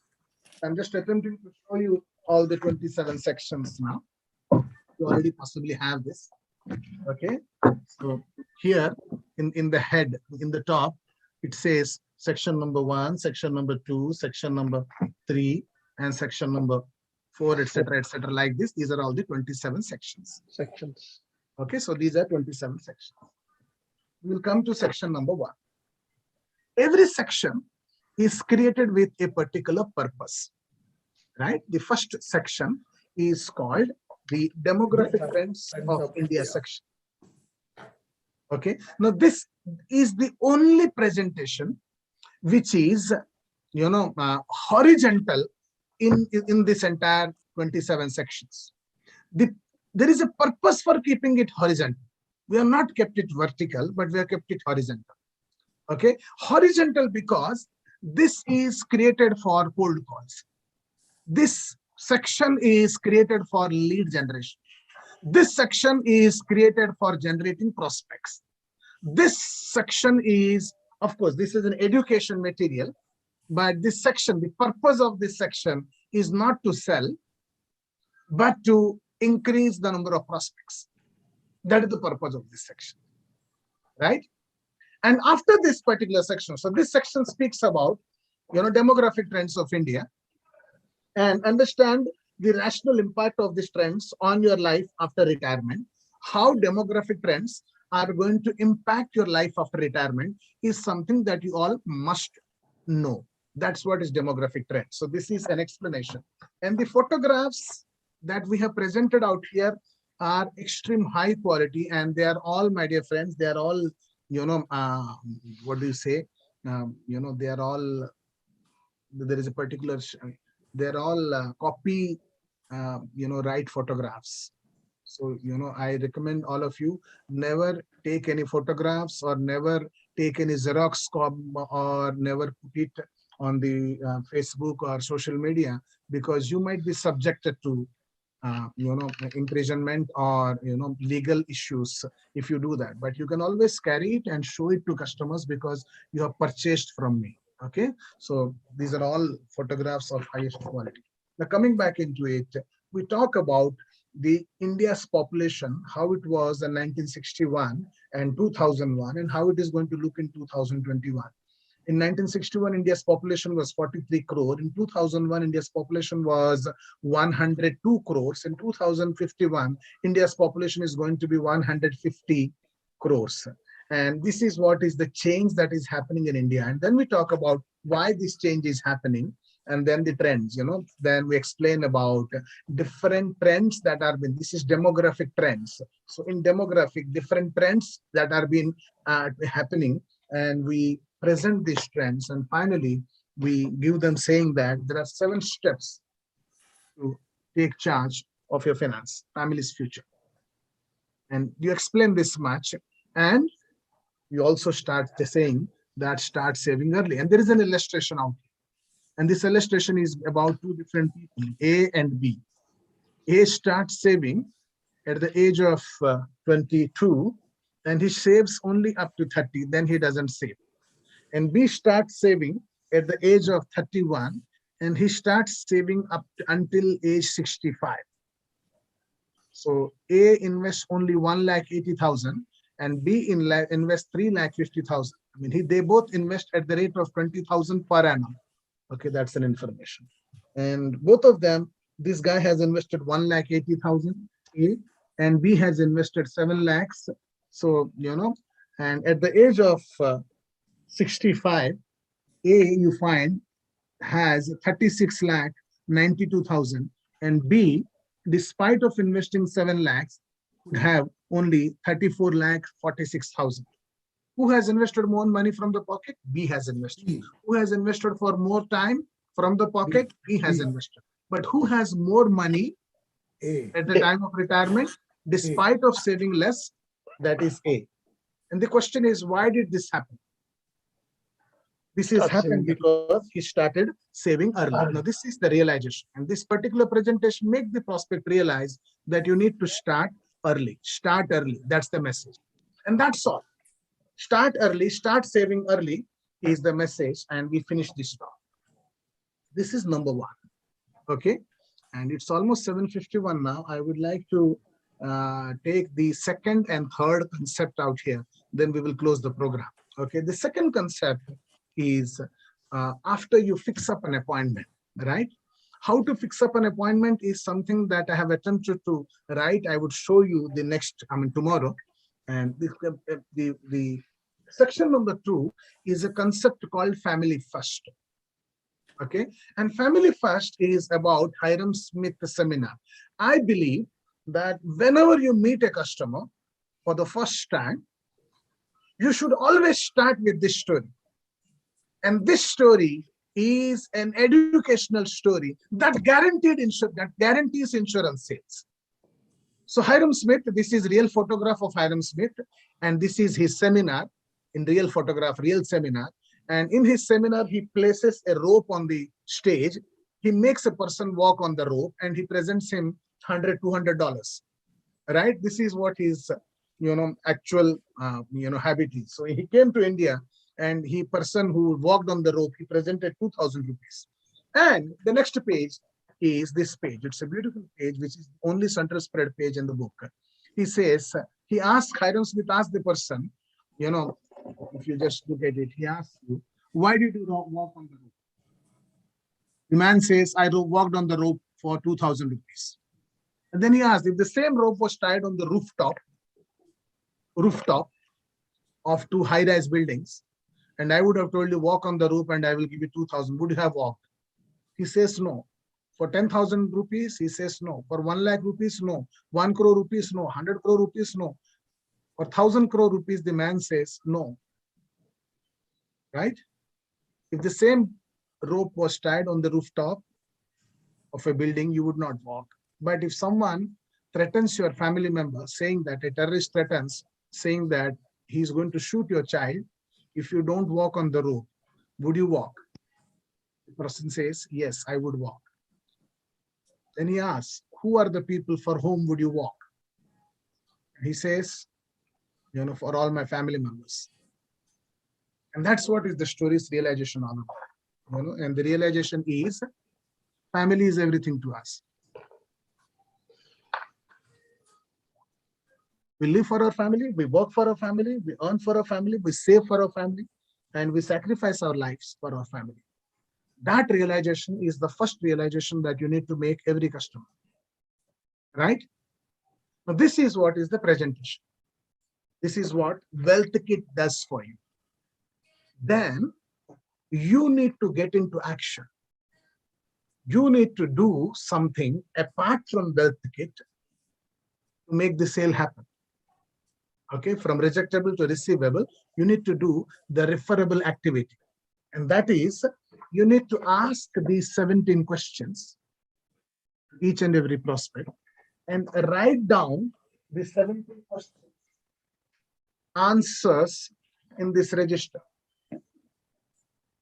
I'm just attempting to show you all the 27 sections now. You already possibly have this. Okay. So here in the head, in the top, it says section number 1, section number 2, section number 3, and section number 4, etc., etc. Like this. These are all the 27 sections. Okay, so these are 27 sections. We'll come to section number 1. Every section is created with a particular purpose. Right? The first section is called the demographic trends of India section. Okay. Now this is the only presentation which is, horizontal in this entire 27 sections. There is a purpose for keeping it horizontal. We have not kept it vertical, but we have kept it horizontal. Okay. Horizontal because this is created for cold calls. This section is created for lead generation. This section is created for generating prospects. This section is, of course, this is an education material, but this section, the purpose of this section is not to sell, but to increase the number of prospects. That is the purpose of this section, right? And after this particular section, so this section speaks about, demographic trends of India, and understand the rational impact of these trends on your life after retirement. How demographic trends are going to impact your life after retirement is something that you all must know. That's what is demographic trend. So this is an explanation. And the photographs that we have presented out here are extreme high quality, and they are all, my dear friends, they are all, what do you say? They are all, there is a particular, they're all copy, right photographs. So, I recommend all of you never take any photographs or never take any Xerox or never put it on the Facebook or social media, because you might be subjected to, imprisonment or, legal issues if you do that. But you can always carry it and show it to customers because you have purchased from me. Okay, so these are all photographs of highest quality. Now coming back into it, we talk about the India's population, how it was in 1961 and 2001, and how it is going to look in 2021. In 1961, India's population was 43 crore. In 2001, India's population was 102 crores. In 2051, India's population is going to be 150 crores. And this is what is the change that is happening in India. And then we talk about why this change is happening, and then the trends, then we explain about different trends that are been, this is demographic trends. So in demographic, different trends that are been happening, and we present these trends. And finally, we give them saying that there are 7 steps to take charge of your finance, family's future. And you explain this much, and you also start saying that start saving early. And there is an illustration out here. And this illustration is about 2 different people, A and B. A starts saving at the age of 22, and he saves only up to 30, then he doesn't save. And B starts saving at the age of 31, and he starts saving up until age 65. So A invests only 1,80,000 and B invests 3,50,000. I mean, they both invest at the rate of 20,000 per annum. Okay, that's an information. And both of them, this guy has invested 1,80,000 A, and B has invested 7 lakhs. So, and at the age of 65, A, you find, has 36 lakh 92,000, and B, despite of investing 7 lakhs, would have only 34 lakh 46,000. Who has invested more money from the pocket? B has invested. Who has invested for more time from the pocket? B has invested. But who has more money at the time of retirement, despite of saving less? That is A. And the question is, why did this happen? This has happened because he started saving early. Now, this is the realization. And this particular presentation makes the prospect realize that you need to start early. Start early. That's the message. And that's all. Start early, start saving early is the message, and we finish this talk. This is number 1. Okay. And it's almost 7:51 now. I would like to take the second and third concept out here. Then we will close the program. Okay. The second concept is after you fix up an appointment, right? How to fix up an appointment is something that I have attempted to write. I would show you the next, tomorrow. And the section number 2 is a concept called family first. Okay. And family first is about Hiram Smith seminar. I believe that whenever you meet a customer for the first time, you should always start with this story. And this story is an educational story that guarantees insurance sales. So Hiram Smith, this is real photograph of Hiram Smith, and this is his seminar in real photograph, real seminar. And in his seminar, he places a rope on the stage. He makes a person walk on the rope, and he presents him $100, $200. Right? This is what his, actual, habit is. So he came to India, and person who walked on the rope, he presented 2,000 rupees. And the next page is this page. It's a beautiful page, which is the only center spread page in the book. He says, Hiram Smith asked the person, if you just look at it, he asks you, why did you walk on the rope? The man says, I walked on the rope for 2,000 rupees. And then he asked, if the same rope was tied on the rooftop of 2 high-rise buildings, and I would have told you, walk on the rope and I will give you 2,000, would you have walked? He says, no. For 10,000 rupees, he says no. For 1 lakh rupees, no. 1 crore rupees, no. 100 crore rupees, no. For 1,000 crore rupees, the man says no. Right? If the same rope was tied on the rooftop of a building, you would not walk. But if someone threatens your family member, saying that a terrorist threatens, saying that he's going to shoot your child, if you don't walk on the rope, would you walk? The person says, yes, I would walk. Then he asks, who are the people for whom would you walk? He says, for all my family members. And that's what is the story's realization all about. And the realization is family is everything to us. We live for our family, we work for our family, we earn for our family, we save for our family, and we sacrifice our lives for our family. That realization is the first realization that you need to make every customer. Right? Now, this is what is the presentation. This is what Wealth Kit does for you. Then you need to get into action. You need to do something apart from Wealth Kit to make the sale happen. Okay, from rejectable to receivable, you need to do the referable activity. And that is, you need to ask these 17 questions, each and every prospect, and write down the 17 questions, answers in this register.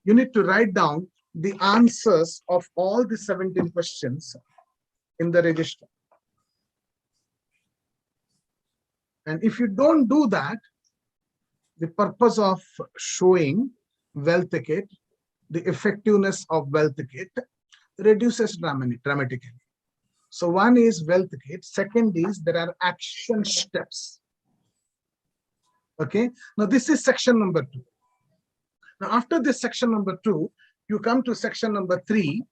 You need to write down the answers of all the 17 questions in the register. And if you don't do that, the purpose of showing Wealth Kit, the effectiveness of Wealth Kit, reduces dramatically. So one is wealth kit. Second is there are action steps. Okay. Now this is section number 2. Now after this section number 2, you come to section number 3,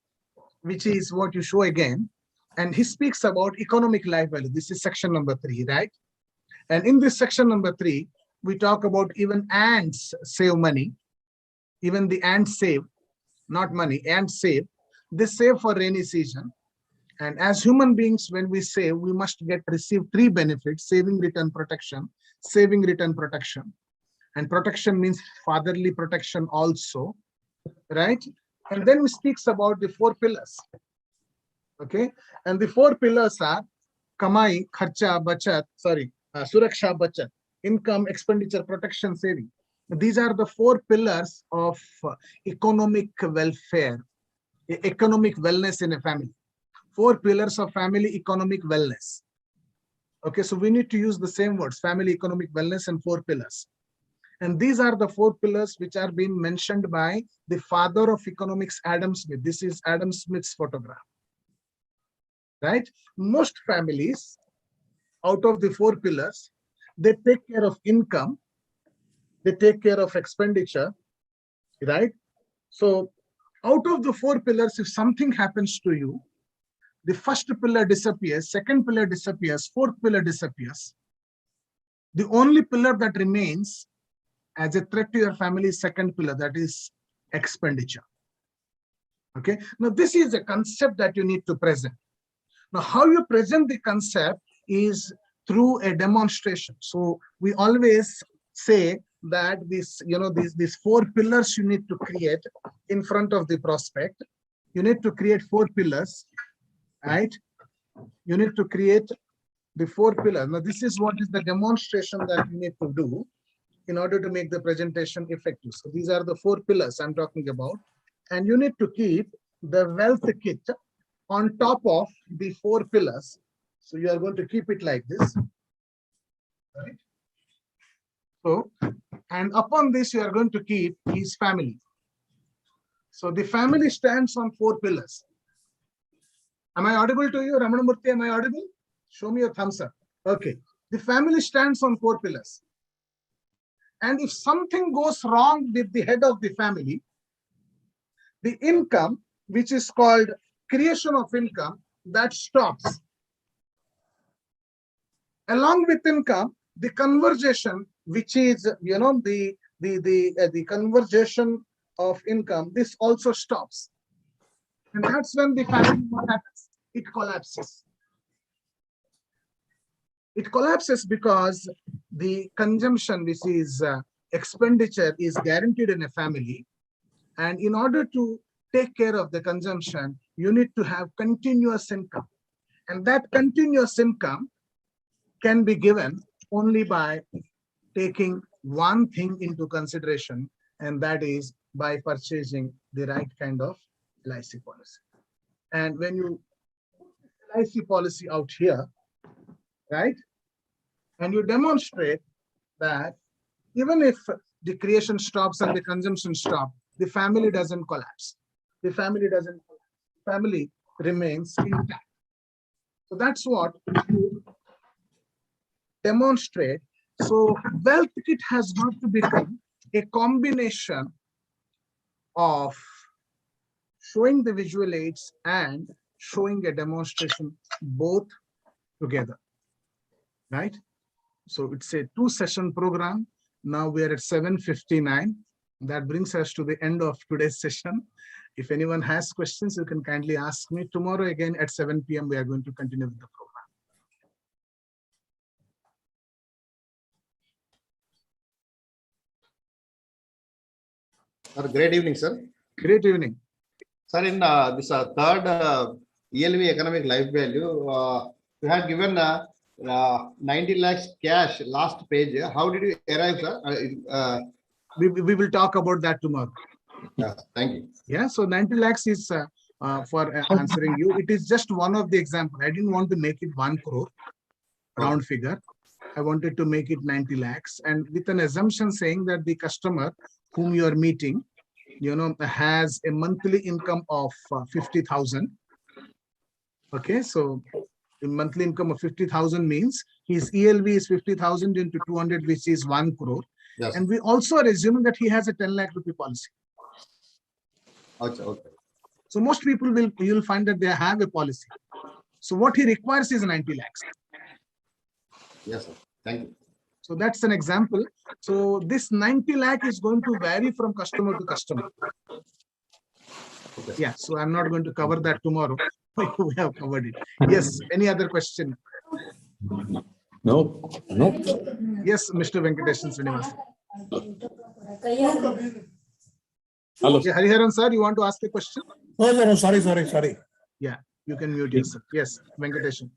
which is what you show again. And he speaks about economic life value. This is section number 3, right? And in this section number 3, we talk about even ants save money. Even the ants save, not money, ants save. They save for rainy season. And as human beings, when we save, we must receive 3 benefits: saving, return, protection. Saving, return, protection. And protection means fatherly protection also, right? And then we speaks about the 4 pillars. Okay. And the 4 pillars are kamai, kharcha, bachat, suraksha, bachat, income, expenditure, protection, saving. These are the 4 pillars of economic welfare, economic wellness in a family. 4 pillars of family economic wellness. Okay, so we need to use the same words: family economic wellness and 4 pillars. And these are the 4 pillars which are being mentioned by the father of economics, Adam Smith. This is Adam Smith's photograph. Right? Most families, out of the 4 pillars, they take care of income, they take care of expenditure, right? So out of the 4 pillars, if something happens to you, the first pillar disappears, second pillar disappears, 4th pillar disappears. The only pillar that remains as a threat to your family is second pillar, that is expenditure. Okay. Now this is a concept that you need to present. Now how you present the concept is through a demonstration. So we always say that these 4 pillars you need to create in front of the prospect. You need to create 4 pillars, right? You need to create the 4 pillars. Now this is what is the demonstration that you need to do in order to make the presentation effective. So these are the 4 pillars I'm talking about. And you need to keep the wealth kit on top of the 4 pillars. So you are going to keep it like this. Right? So, and upon this, you are going to keep his family. So the family stands on 4 pillars. Am I audible to you, Ramanamurthy? Am I audible? Show me your thumbs up. Okay. The family stands on 4 pillars. And if something goes wrong with the head of the family, the income, which is called creation of income, that stops. Along with income, the conversation, which is the conversation of income, this also stops. And that's when the family, what happens? It collapses. It collapses because the consumption, which is expenditure, is guaranteed in a family. And in order to take care of the consumption, you need to have continuous income. And that continuous income can be given only by taking one thing into consideration, and that is by purchasing the right kind of LIC policy. And when you put LIC policy out here, right, and you demonstrate that even if the creation stops and the consumption stops, the family doesn't collapse. The family doesn't collapse. The family remains intact. So that's what you demonstrate. So wealth kit has got to become a combination of showing the visual aids and showing a demonstration both together, right? So it's a 2-session program. Now we are at 7:59. That brings us to the end of today's session. If anyone has questions, you can kindly ask me. Tomorrow again at 7 p.m. we are going to continue with the program. Sir, great evening, sir. Great evening. Sir, in this third ELV economic life value, you had given 90 lakhs cash last page. How did you arrive, sir? We will talk about that tomorrow. Yeah, thank you. Yeah, so 90 lakhs is for answering you. It is just one of the example. I didn't want to make it 1 crore round figure. I wanted to make it 90 lakhs, and with an assumption saying that the customer whom you are meeting has a monthly income of 50,000. Okay, so a monthly income of 50,000 means his ELV is 50,000 into 200, which is 1 crore. Yes. And we also are assuming that he has a 10 lakh rupee policy. Okay. Okay. So most people you'll find that they have a policy. So what he requires is 90 lakhs. Yes, sir. Thank you. So that's an example. So this 90 lakh is going to vary from customer to customer. Okay. Yeah, so I'm not going to cover that tomorrow. We have covered it. Yes, any other question? No. Yes, Mr. Venkatesan Srinivasan. Hello. Yeah, Hariharan sir, you want to ask a question? Oh, no, sorry. Yeah, you can mute yourself. Yes, Venkatesan.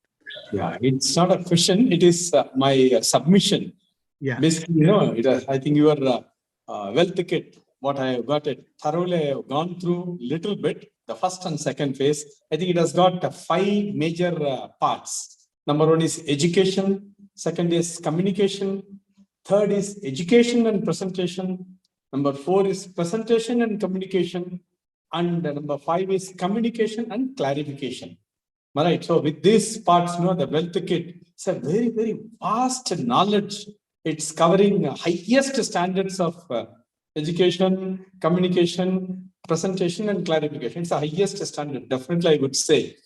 Yeah, it's not a question. It is my submission. Yeah. Basically, I think your wealth ticket, what I have got it thoroughly, I have gone through little bit, the first and second phase. I think it has got 5 major parts. Number 1 is education. Second is communication. Third is education and presentation. Number 4 is presentation and communication. And number 5 is communication and clarification. All right. So with these parts, the wealth kit, it's a very, very vast knowledge. It's covering highest standards of education, communication, presentation, and clarification. It's the highest standard, definitely, I would say.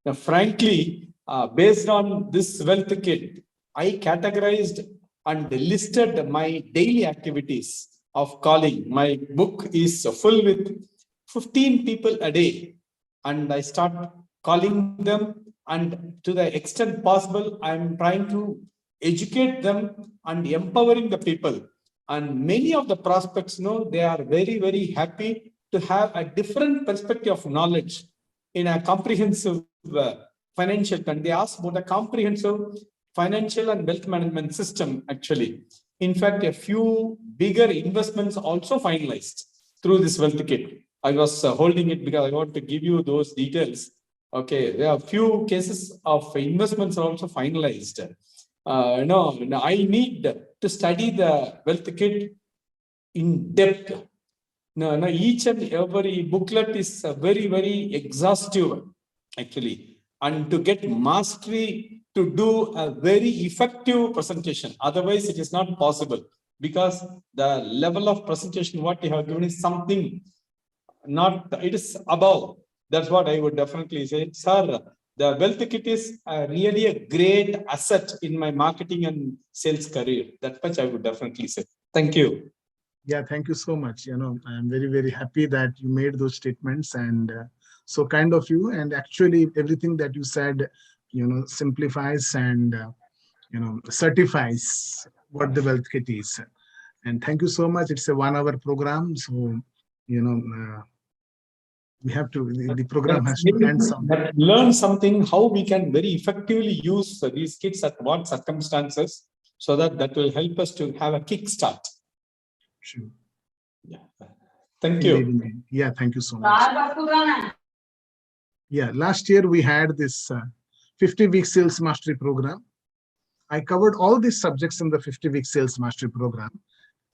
Now, frankly, based on this wealth kit, I categorized and listed my daily activities of calling. My book is full with 15 people a day, and I start calling them, and to the extent possible, I'm trying to educate them and empowering the people. And many of the prospects they are very, very happy to have a different perspective of knowledge in a comprehensive financial. And they ask about a comprehensive financial and wealth management system, actually. In fact, a few bigger investments also finalized through this wealth kit. I was holding it because I want to give you those details. Okay, there are few cases of investments are also finalized. I need to study the wealth kit in depth. No, each and every booklet is very, very exhaustive, actually. And to get mastery to do a very effective presentation. Otherwise, it is not possible, because the level of presentation what you have given is something it is above. That's what I would definitely say. Sir, the wealth kit is really a great asset in my marketing and sales career. That much I would definitely say. Thank you. Yeah, thank you so much. I'm very, very happy that you made those statements, and so kind of you. And actually, everything that you said, simplifies and certifies what the wealth kit is. And thank you so much. It's a 1-hour program, so we have to. The program has to end someday. But learn something how we can very effectively use these kits at what circumstances, so that will help us to have a kickstart. Sure. Yeah. Thank you. Indeed. Yeah, thank you so much. Yeah, last year we had this 50-week sales mastery program. I covered all these subjects in the 50-week sales mastery program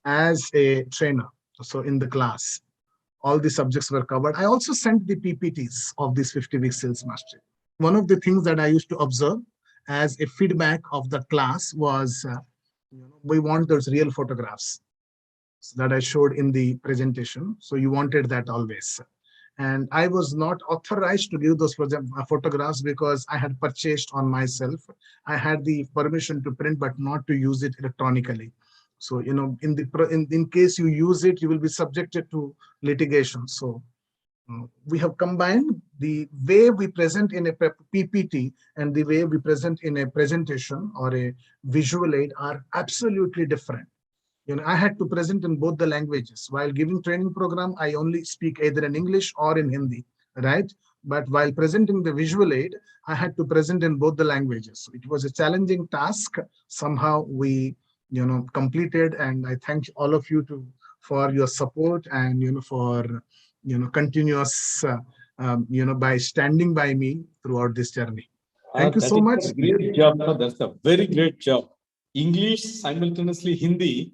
as a trainer. So in the class, all the subjects were covered. I also sent the PPTs of this 50-week sales mastery. One of the things that I used to observe as a feedback of the class was we want those real photographs that I showed in the presentation. So you wanted that always. And I was not authorized to give those photographs because I had purchased on myself. I had the permission to print, but not to use it electronically. So, in case you use it, you will be subjected to litigation. So we have combined the way we present in a PPT and the way we present in a presentation or a visual aid are absolutely different. I had to present in both the languages. While giving training program, I only speak either in English or in Hindi, right? But while presenting the visual aid, I had to present in both the languages. It was a challenging task. Somehow we, completed, and I thank all of you for your support and, for, continuous, by standing by me throughout this journey. Thank you so much. That's a great job. That's a very great job. English, simultaneously Hindi.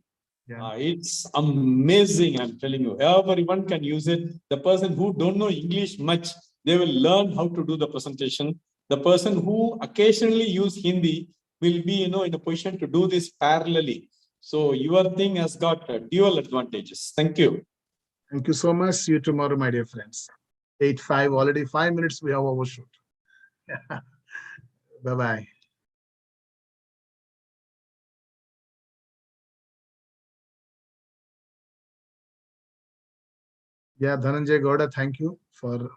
Yeah. It's amazing. I'm telling you, everyone can use it. The person who don't know English much, they will learn how to do the presentation. The person who occasionally use Hindi will be, in a position to do this parallelly. So your thing has got dual advantages. Thank you. Thank you so much. See you tomorrow, my dear friends. 8:05, already 5 minutes we have overshoot. Bye-bye. Yeah, Dhananjay Gowda, thank you for